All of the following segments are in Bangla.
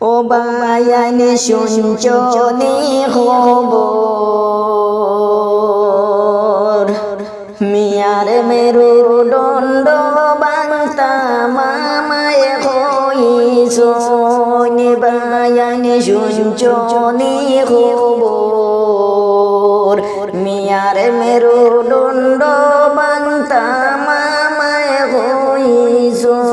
ও বায়ান শুনছনি খবর মিয়ার মেরুদণ্ড বাংতা মামায় হইছন বায়ান শুনছনি খবর মিয়ার মেরুদণ্ড বাংতা মামায় হইছন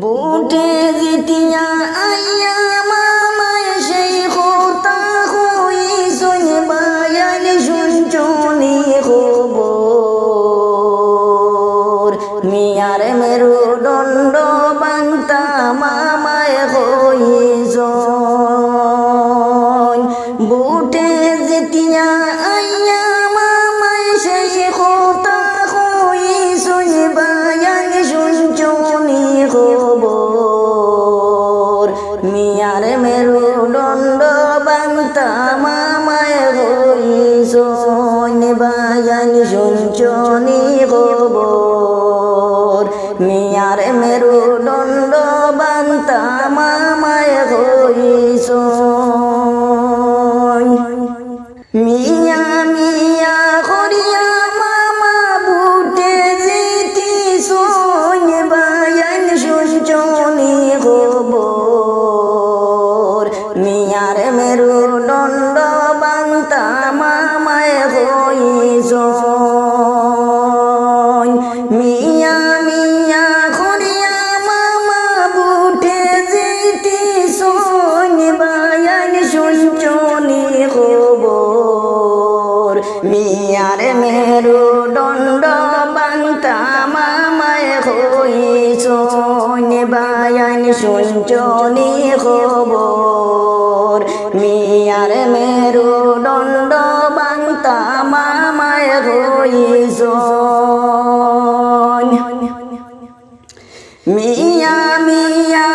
বুটে জিতিয়া আইয়া মামায় সেই কথা হইছন বায়ান শুনছনি খবর মিয়ার মেরুদণ্ড বাংতা মামায় হইছন বুটে জিতিয়া আইয়া মামায় সেই কথা হইছন বায়ান শুনছনি খবর মিয়ার মেরুদণ্ড বাংতা মামায় হইছন বায়ান শুনছনি খবর মিয়ার মেরুদণ্ড বাংতা মামায় হইছন মিয়া মিয়া করিয়া মামা বুটে জিতিছন বায়ান শুনছনি খবর মিয়ার মেরুদণ্ড বাংতা মামায় হইছন মিয়া মিয়া করিয়া মামা বুটে জিতিছন বায়ান শুনছনি খবর মিয়ার মেরুদণ্ড বাংতা মামায় হইছন বায়ান শুনছনি খবর মিয়ার মেরুদণ্ড বাংতা মামায় হইছন মিয়া মিয়া